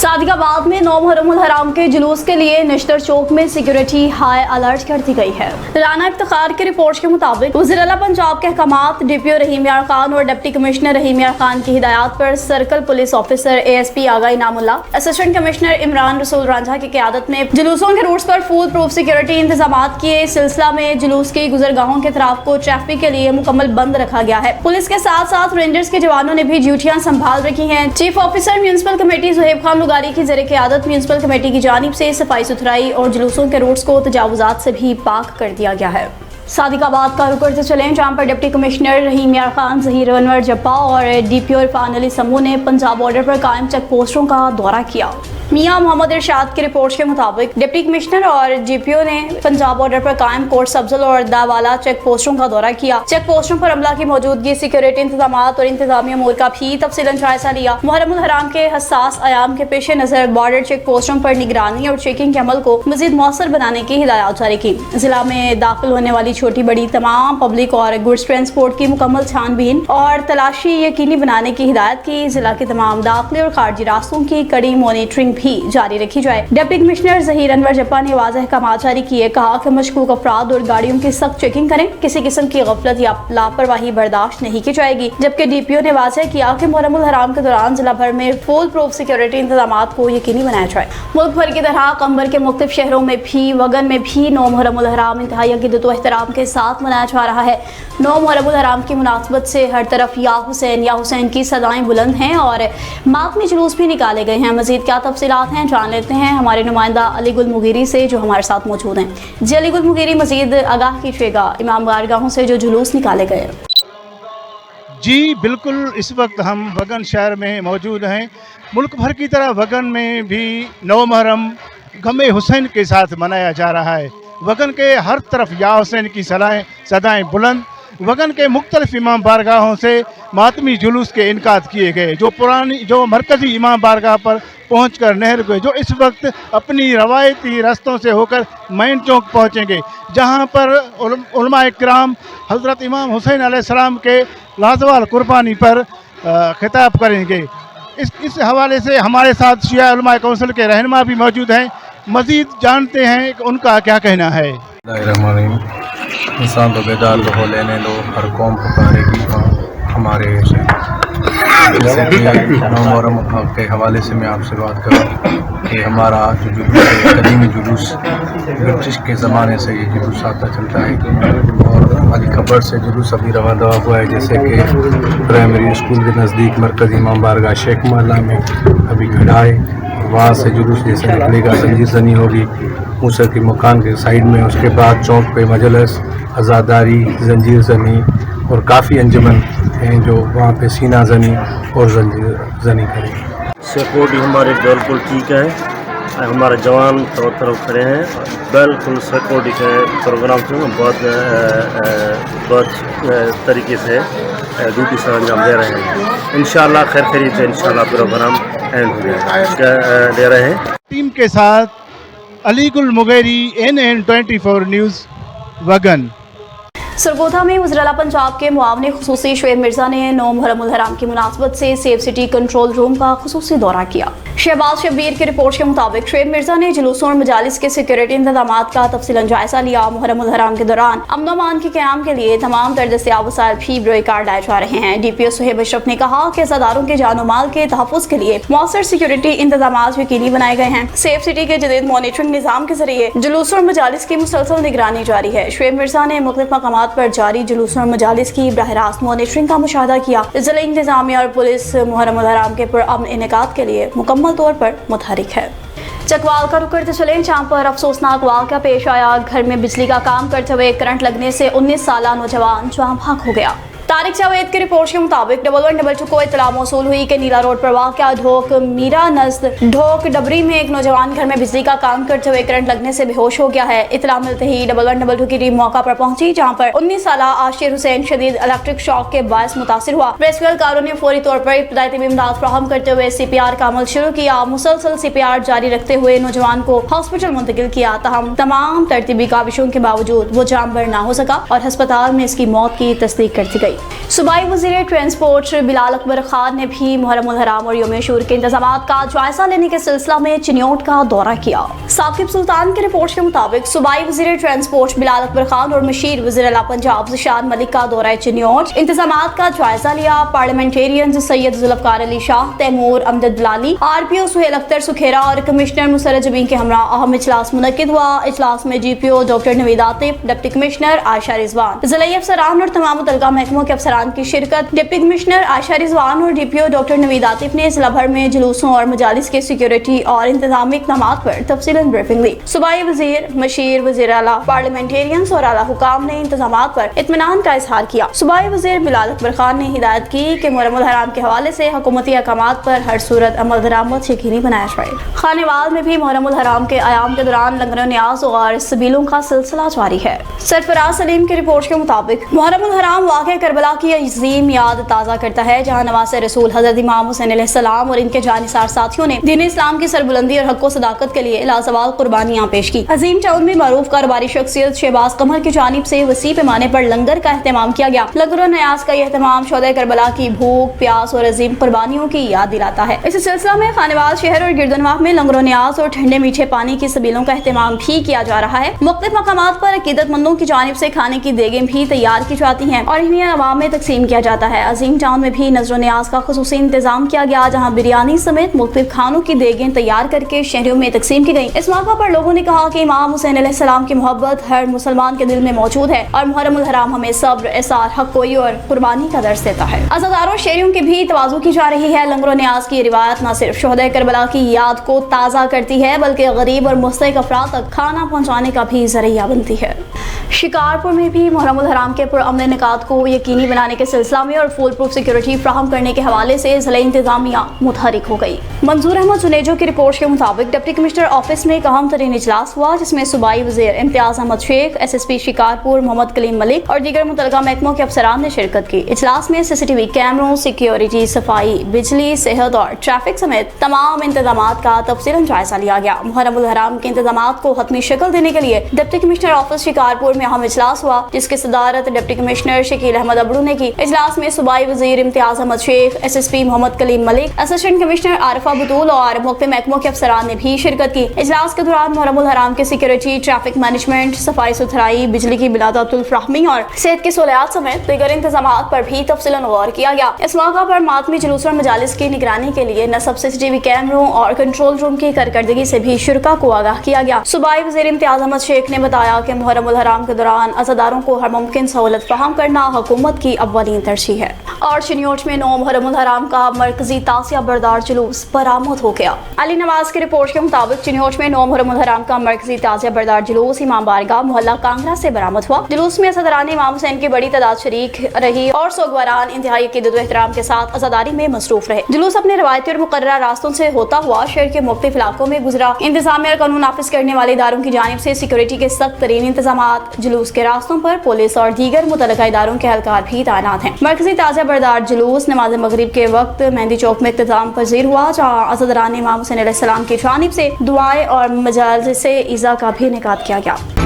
सादिकाबाद में 9 मुहर्रमुल हराम के जुलूस के लिए नश्तर चौक में सिक्योरिटी हाई अलर्ट कर दी गई है। राना इफ्तिखार की रिपोर्ट के मुताबिक वज़ीर-ए-आला पंजाब के अहकामात डीपीओ रहीम यार खान और डिप्टी कमिश्नर रहीम यार खान की हिदायत पर सर्कल पुलिस ऑफिसर एएसपी आगा इनामुल्लाह, असिस्टेंट कमिश्नर इमरान रसूल रांझा की क़यादत में जुलूसों के रूट्स पर फुल प्रूफ सिक्योरिटी इंतजाम किए सिलसिला में जुलूस की गुजरगाहों के तरफ को ट्रैफिक के लिए मुकम्मल बंद रखा गया है। पुलिस के साथ साथ रेंजर्स के जवानों ने भी ड्यूटियां संभाल रखी हैं। Chief officer municipal committee Zuhaib Khan लुगारी की ज़रिए क़यादत म्यूनिसिपल कमेटी की जानिब से सफाई सुथराई और जुलूसों के रूट्स को तजावुज़ात से भी पाक कर दिया गया है। सादिकाबाद का रुख करते चलें, जहाँ पर डिप्टी कमिश्नर रहीम यार खान, ज़हीर अनवर जब्बा और डीपीओ इरफान अली समू ने पंजाब बॉर्डर पर कायम चेक पोस्टों का दौरा किया। मियां मोहम्मद इरशाद की रिपोर्ट के मुताबिक डिप्टी कमिश्नर और डीपीओ ने पंजाब बॉर्डर पर कायम कोट सब्जल और दावाला चेक पोस्टों का दौरा किया। चेक पोस्टों पर अमला की मौजूदगी, सिक्योरिटी इंतजाम और इंतजामी अमूर का भी तफसीलन जायजा लिया। मुहर्रमुल हराम के हसास आयाम के पेश नज़र बॉर्डर चेक पोस्टों पर निगरानी और चेकिंग के अमल को मजीद मौसर बनाने की हिदायत जारी की। जिला में दाखिल होने वाली छोटी बड़ी तमाम पब्लिक और गुड्स ट्रांसपोर्ट की मुकम्मल छानबीन और तलाशी यकीनी बनाने की हिदायत की। जिला के तमाम दाखिले और खारजी रास्तों की कड़ी मॉनिटरिंग भी जारी रखी जाए। डिप्टी कमिश्नर ज़हीर अनवर जब्बा ने वाज़ेह अहकाम जारी किए, कहा कि मशकूक अफराद और गाड़ियों की सख्त चेकिंग करें, किसी किस्म की गफलत या लापरवाही बर्दाश्त नहीं की जाएगी। जबकि डीपीओ ने वाज़ेह किया कि मुहर्रमुल हराम के दौरान जिला भर में फुल प्रूफ सिक्योरिटी इंतजाम को यकीनी बनाया जाए। मुल्क भर की तरह कंबर के मुख्तलिफ शहरों में भी वगन में भी 9 मुहर्रमुल हराम इंतहाई अक़ीदत व एहतराम के साथ मनाया जा रहा है। 9 मुहर्रमुल हराम की मुनासबत से हर तरफ या हुसैन की सदाएं बुलंद हैं और मातमी जुलूस भी निकाले गए हैं। मजीद क्या तफसीलात हैं जान लेते हैं हमारे नुमाइंदा अली गुल मुगीरी से, जो हमारे साथ मौजूद हैं। जी अली गुल मुगीरी, मजीद आगाह कीजिएगा इमाम बारगाहों से जो जुलूस निकाले गए। जी बिल्कुल, इस वक्त हम वगन शहर में मौजूद हैं। मुल्क भर की तरह वगन में भी 9 मुहर्रम गमे हुसैन के साथ मनाया जा रहा है। वगन के हर तरफ या हुसैन की सदाएं बुलंद। वगन के मुख्तलिफ इमाम बारगाहों से मातमी जुलूस के इनकाद किए गए, जो मरकज़ी इमाम बारगाह पर पहुँच कर नहर गए, जो इस वक्त अपनी रवायती रास्तों से होकर मैन चौक पहुँचेंगे, जहाँ पर उलमा इकराम हज़रत इमाम हुसैन अलैहिस्सलाम के लाजवाल कुर्बानी पर खिताब करेंगे। इस हवाले से हमारे साथ शिया उलमा कौंसिल के रहनुमा भी मौजूद हैं। मज़ीद जानते हैं कि उनका क्या कहना है। इंसान तो बेदार लो, लेने लो, हर कौम पुकारेगी हमारे जैसे कि 9 मुहर्रम के हवाले से मैं आपसे बात करूँ कि हमारा जो जुलूस है, कदीमी जुलूस, ब्रिटिश के ज़माने से ये जुलूस आता चलता है और अली खबर से जुलूस अभी रवाना हुआ है। जैसे कि प्राइमरी स्कूल के नज़दीक मरकज़ी इमाम बारगाह शेख मोहल्ला में अभी खड़ा है, वहाँ से जुलूस जैसे निकलेगा, जंजीर ज़नी होगी मूसा के मकान के साइड में, उसके बाद चौक पे मजलिस, अज़ादारी, जंजीर ज़नी और काफ़ी अंजुमन हैं जो वहाँ पे सीना ज़नी और जंजीर ज़नी करें। सिक्योरिटी हमारे बिल्कुल ठीक है, हमारे जवान तरफ खड़े हैं, बिल्कुल सिक्योरिटी के प्रोग्राम से बहुत तरीके से ड्यूटी से अंजाम दे रहे हैं। इंशाअल्लाह खैर खैरियत से इंशाअल्लाह प्रोग्राम एंड दे रहे हैं। टीम के साथ अली गुल मुगीरी, NN 24 न्यूज़, वगन। सरगोधा में वज़ीर-ए-आला पंजाब के मुआवने खुसूसी शुएब मिर्ज़ा ने 9 मुहर्रमुल हराम की मुनासबत से सेफ सिटी कंट्रोल रूम का खुसूसी दौरा किया। शहबाज शब्बीर की रिपोर्ट के मुताबिक शुएब मिर्ज़ा ने जुलूसों और मजालिस के सिक्योरिटी इंतजाम का तफसीलन जायजा लिया। मुहर्रमुल हराम के दौरान अमन व अमान के क़याम के लिए तमाम दस्तयाब वसाइल भी बरोए कार लाए जा रहे हैं। डीपीओ सुहेब अशरफ ने कहा कि अज़ादारों के जान माल के तहफ़्फ़ुज़ के लिए मौसर सिक्योरिटी इंतजाम यकीनी बनाए गए हैं। सेफ सिटी के जदीद मॉनिटरिंग निज़ाम के जरिए जुलूसों और मजालिस की मुसलसल निगरानी जारी है। शुएब मिर्ज़ा ने मुख्तलिफ मकामात पर जारी जुलूसों और मजालिस की बराह रास्त मॉनिटरिंग का मुशाहदा किया। ज़िला इंतजामिया और पुलिस मुहर्रमुल हराम के पुरअमन इनेकाद के लिए मुकम्मल तौर पर मुतहरिक है। चकवाल का रुख करते चले, जहाँ पर अफसोसनाक वाक़या पेश आया। घर में बिजली का काम करते हुए करंट लगने से 19 साला नौजवान जाँ भाग हो गया। तारिक जावेद की रिपोर्ट के मुताबिक 1122 को इतला मौसूल हुई कि नीला रोड पर वाक़या ढोक मीरा नज़द ढोक डबरी में एक नौजवान घर में बिजली का काम करते हुए करंट लगने से बेहोश हो गया है। इतला मिलते ही 1122 की टीम मौका पर पहुंची, जहां पर 19 साला आशिर हुसैन शदीद इलेक्ट्रिक शॉक के बायस मुतासिर हुआ। रेस्क्यू कारों ने फौरी तौर पर इब्तदाई इमदाद फराहम करते हुए CPR का अमल शुरू किया। मुसलसल CPR जारी रखते हुए नौजवान को हॉस्पिटल मुंतकिल किया, तहम तमाम तरतीबी काविशों के बावजूद वो जामबर ना हो सका और अस्पताल में इसकी मौत की तस्दीक कर दी गई। सूबाई वज़ीर ट्रांसपोर्ट बिलाल अकबर खान ने भी मुहर्रम उल हराम और यौम अशूर के इंतजामात का जायजा लेने के सिलसिला में चिन्योट का दौरा किया। साकिब सुल्तान की रिपोर्ट के मुताबिक सूबाई वज़ीर ट्रांसपोर्ट बिलाल अकबर खान और मशीर वज़ीर आला पंजाब ज़िशान मलिक का दौरा चिन्योट इंतजामात का जायजा लिया। पार्लियामेंटेरियन सैयद जुल्फ़कार अली शाह, तैमूर अमजद दलाली, RPO सुहेल अख्तर सुखेरा और कमिश्नर मुसर्रत जमीन के हमरा अहम इजलास मुनक्किद हुआ। इजलास में GPO doctor Naveed Atif, deputy commissioner Ayesha Rizwan, ज़िला अफसरान और तमाम मुतल्लिका महकमों के अफसरान की शिरकत। डिप्टी कमिश्नर आयशा रिजवान और DPO डॉक्टर नवीद आतिफ ने जिला भर में जुलूसों और मजालिस के सिक्योरिटी और इंतजामी इक़दामात पर तफसीलन ब्रीफिंग ली। सूबाई वज़ीर, मशीर वज़ीर आला, पार्लियामेंटेरियंस और आला हुकाम ने इंतजामात पर इत्मीनान का इजहार किया। सूबाई वज़ीर बिलाल अकबर खान ने हिदायत की कि मुहर्रम उल हराम के हवाले से हुकूमती अहकामात पर हर सूरत अमल दरामद यकीनी बनाया जाए। खानेवाल में भी मुहर्रम उल हराम के आयाम के दौरान लंगर न्याज और सबीलों का सिलसिला जारी है। सरफराज सलीम की रिपोर्ट के मुताबिक मुहर्रम उल हराम वाक़या करबला की अजीम याद ताज़ा करता है, जहाँ नवासे रसूल हज़रत इमाम हुसैन अलैहिस्सलाम और इनके जानिसार साथियों ने दीन इस्लाम की सरबुलंदी और हक़ व सदाकत के लिए लाजवाल कुर्बानियाँ पेश की। अजीम टाउन में मारूफ कारोबारी शख्सियत शहबाज कमर की जानिब से वसी पैमाने पर लंगर का एहतमाम किया गया। लंगर न्याज का यह एहतमाम शोहदा करबला की भूख, प्यास और अजीम कुर्बानियों की याद दिलाता है। इस सिलसिला में खानेवाल शहर और गिरदनवाह में लंगर न्याज और ठंडे मीठे पानी की सबीलों का एहतमाम भी किया जा रहा है। मुख्तलिफ मकामात पर अकीदतमंदों की जानिब से खाने की देगें भी तैयार की जाती हैं और इन्हें अवाम में तकसीम किया जाता है। अजीम टाउन में भी नजर न्याज का खुसूसी इंतजाम किया गया, जहाँ बिरयानी समेत मुख्तलिफ खानों की देगें तैयार करके शहरियों में तकसीम की गई। इस मौका पर लोगों ने कहा कि इमाम हुसैन अलैहिस्सलाम की मोहब्बत हर मुसलमान के दिल में मौजूद है और मुहर्रम उल हराम हमें सब्र, एसार, हक़-गोई और कुर्बानी का दर्स देता है। अज़ादारों शहरियों की भी तवाज़ु की जा रही है। लंगर न्याज की रिवायत न सिर्फ शोहदा करबला की याद को ताज़ा करती है, बल्कि गरीब और मुस्तहिक़ अफराद तक खाना पहुँचाने का भी ज़रिया बनती है। शिकारपुर में भी मुहर्रम उल हराम के पुरअमन निकात को यकीनी बनाने के सिलसिला में और फुल प्रूफ सिक्योरिटी फ्राहम करने के हवाले से ज़िला इंतजामिया मुतहरिक हो गई। मंजूर अहमद जुनेजो की रिपोर्ट के मुताबिक डिप्टी कमिश्नर ऑफिस में एक अहम तरीन इजलास हुआ, जिसमें सूबाई वज़ीर इम्तियाज़ अहमद शेख, SSP शिकारपुर मोहम्मद कलीम मलिक और दीगर मुतल्लिका महकमों के अफसरान ने शिरकत की। इजलास में CCTV कैमरों, सिक्योरिटी, सफाई, बिजली, सेहत और ट्रैफिक समेत तमाम इंतजामात का तफसीलन जायजा लिया गया। मुहर्रम उल हराम के इंतजामात को हतमी शक्ल देने के लिए डिप्टी कमिश्नर ऑफिस शिकारपुर में अहम इजलास हुआ, जिसकी सदारत डिप्टी कमिश्नर शकील अहमद अबड़ू ने की। इजलास में सूबाई वज़ीर Imtiaz Ahmed Sheikh, SSP Mohammad Kaleem Malik, assistant commissioner Arifa Batool और मुख्तलिफ महकमों के अफसरान ने भी शिरकत की। इजलास के दौरान मुहर्रम उल हराम के सिक्योरिटी, ट्रैफिक मैनेजमेंट, सफाई सुथराई, बिजली की बिलादतुल फ्राहमी और सेहत की सहूलियात समेत दीगर इंतजामात पर भी तफसीलन गौर किया गया। इस मौका पर मातमी जुलूस और मजालिस की निगरानी के लिए न सब CCTV कैमरों और कंट्रोल रूम की कारकर्दगी से भी शुरका को आगाह किया गया। सूबाई वज़ीर इम्तियाज़ अहमद शेख ने बताया कि मुहर्रम उल हराम के दौरान अज़ादारों को हर मुमकिन सहूलत फराहम करना हुकूमत की अव्वलीन तरजीह है। और चिन्योट में 9 मुहर्रम उल हराम का मरकजी ताज़िया बरदार जुलूस बरामद हो गया। अली नवाज की रिपोर्ट के मुताबिक चिन्योट में 9 मुहर्रम उल हराम का मरकजी ताज़िया बरदार जुलूस इमाम बारगाह मोहल्ला कांगड़ा से बरामद हुआ। जुलूस में सदरान इमाम हुसैन की बड़ी तादाद शरीक रही और सोगवारान इंतहाई अक़ीदत व एहतराम के साथ अज़ादारी में मसरूफ रहे। जुलूस अपने रवायती और मुकर्रर रास्तों से होता हुआ शहर के मुख्तलिफ इलाकों में गुजरा। इंतजामिया और कानून नाफिज करने वाले इदारों की जानिब से सिक्योरिटी के सख्त तरीन इंतजामात, जुलूस के रास्तों पर पुलिस और दीगर मुतल्लिका इदारों के एहलकार भी तैनात हैं। मरकजी ताज़िया बरदार जुलूस नमाज मगरिब के वक्त मेहंदी चौक में इख्तिताम पजीर हुआ, जहाँ अज़ादारान इमाम हुसैन अलैहिस्सलाम की जानिब से दुआएं और मजालिस इज़ा का भी इनेकाद किया गया।